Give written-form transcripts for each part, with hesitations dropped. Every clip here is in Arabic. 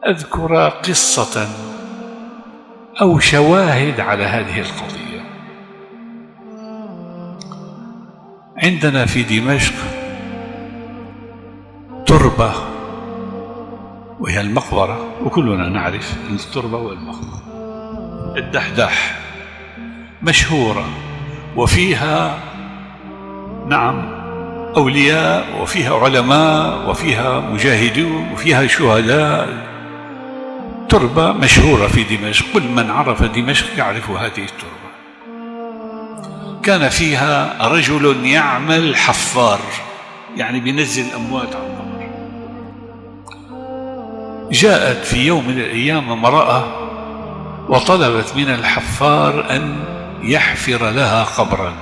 أذكر قصة أو شواهد على هذه القضية. عندنا في دمشق تربة وهي المقبرة، وكلنا نعرف التربة والمقبرة، الدحداح مشهورة، وفيها نعم أولياء، وفيها علماء، وفيها مجاهدون، وفيها شهداء. تربة مشهورة في دمشق، كل من عرف دمشق يعرف هذه التربة. كان فيها رجل يعمل حفار، يعني بينزل أموات على القبر. جاءت في يوم من الأيام امرأة وطلبت من الحفار أن يحفر لها قبرا.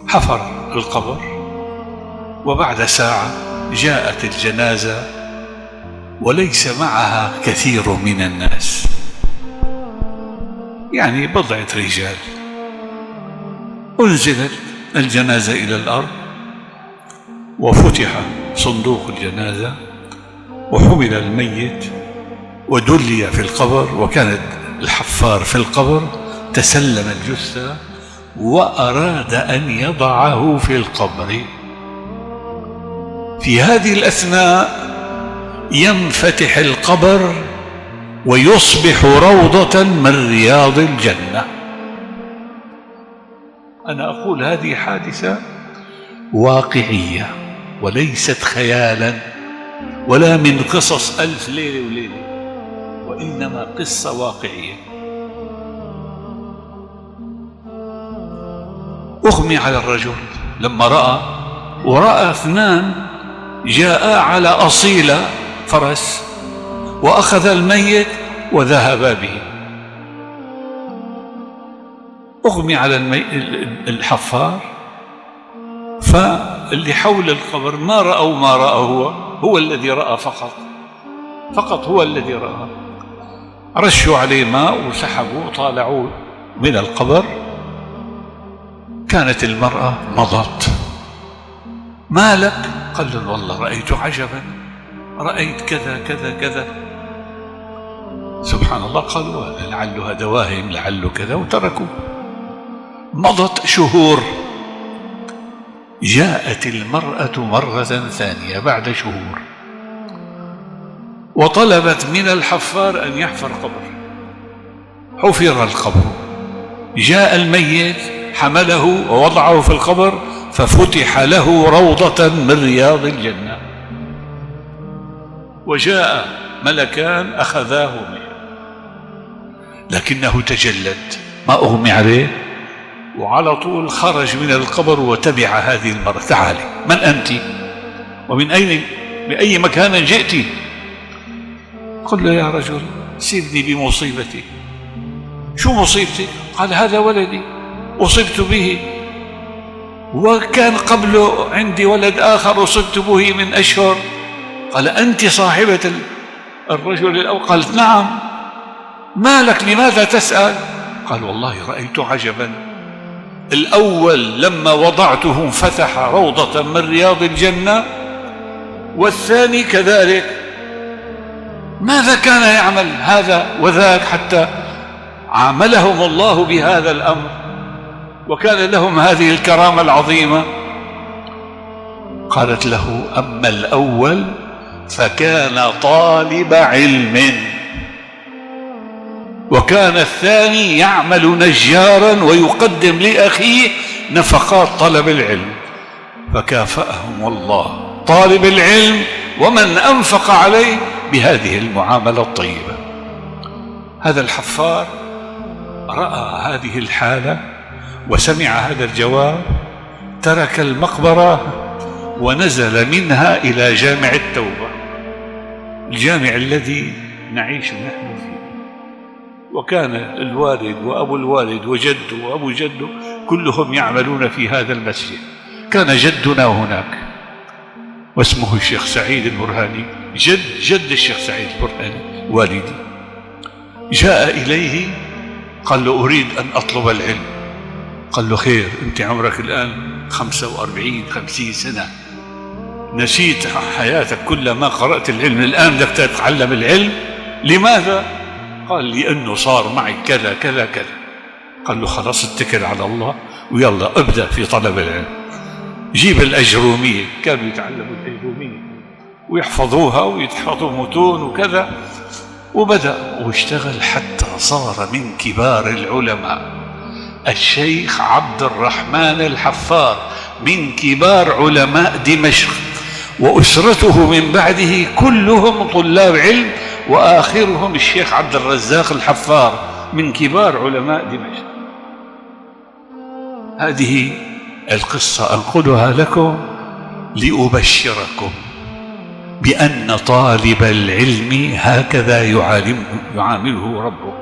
حفر القبر، وبعد ساعة جاءت الجنازة وليس معها كثير من الناس، يعني بضعة رجال. أنزلت الجنازة إلى الأرض، وفتح صندوق الجنازة، وحمل الميت ودلي في القبر، وكانت الحفار في القبر تسلم الجثة وأراد أن يضعه في القبر. في هذه الأثناء ينفتح القبر ويصبح روضة من رياض الجنة. أنا أقول هذه حادثة واقعية وليست خيالا ولا من قصص ألف ليلة وليلة، وإنما قصة واقعية. أغمي على الرجل لما ورأى اثنان جاء على أصيل فرس وأخذ الميت وذهبا به. أغمي على الحفار، فاللي حول القبر ما رأى هو الذي رأى فقط هو الذي رأى. رشوا عليه ماء وسحبوا وطالعوا من القبر. كانت المرأة مضت. ما لك؟ قال له والله رأيت عجبا، رأيت كذا كذا كذا. سبحان الله، قالوا لعله دواهم، لعله كذا، وتركوا. مضت شهور، جاءت المرأة مرة ثانية بعد شهور وطلبت من الحفار أن يحفر قبر. حفر القبر، جاء الميت حمله ووضعه في القبر، ففتح له روضة من رياض الجنة. وجاء ملكان أخذاه منه، لكنه تجلد، ما أغمي عليه، وعلى طول خرج من القبر وتبع هذه المرأة. تعالي، من أنت؟ ومن أين، بأي مكان جئت؟ قل له يا رجل سيبني بمصيبتي. شو مصيبتي؟ قال هذا ولدي أصبت به، وكان قبله عندي ولد آخر أصبت به من أشهر. قال أنت صاحبة الرجل الأول؟ قالت نعم. ما لك، لماذا تسأل؟ قال والله رأيت عجبا، الأول لما وضعته فتح روضة من رياض الجنة، والثاني كذلك. ماذا كان يعمل هذا وذاك حتى عاملهم الله بهذا الأمر وكان لهم هذه الكرامة العظيمة؟ قالت له أما الأول فكان طالب علم، وكان الثاني يعمل نجارا ويقدم لأخيه نفقات طلب العلم، فكافأهم الله طالب العلم ومن أنفق عليه بهذه المعاملة الطيبة. هذا الحفار رأى هذه الحالة وسمع هذا الجواب، ترك المقبرة ونزل منها إلى جامع التوبة، الجامع الذي نعيش نحن فيه. وكان الوالد وأبو الوالد وجده وأبو جده كلهم يعملون في هذا المسجد. كان جدنا هناك واسمه الشيخ سعيد البرهاني، جد الشيخ سعيد البرهاني والدي. جاء إليه قال له أريد أن أطلب العلم. قال له خير، أنت عمرك الآن 45 50 سنة، نسيت حياتك كلما قرأت العلم، الآن بدك تتعلم العلم. لماذا؟ قال لأنه صار معي كذا كذا كذا. قال له خلاص اتكل على الله ويلا ابدأ في طلب العلم. جيب الأجرومية، كانوا يتعلموا الأجرومية ويحفظوها ويتحفظوا متون وكذا، وبدأ واشتغل حتى صار من كبار العلماء. الشيخ عبد الرحمن الحفار من كبار علماء دمشق، وأسرته من بعده كلهم طلاب علم، وآخرهم الشيخ عبد الرزاق الحفار من كبار علماء دمشق. هذه القصة أنقلها لكم لأبشركم بأن طالب العلم هكذا يعامله ربه.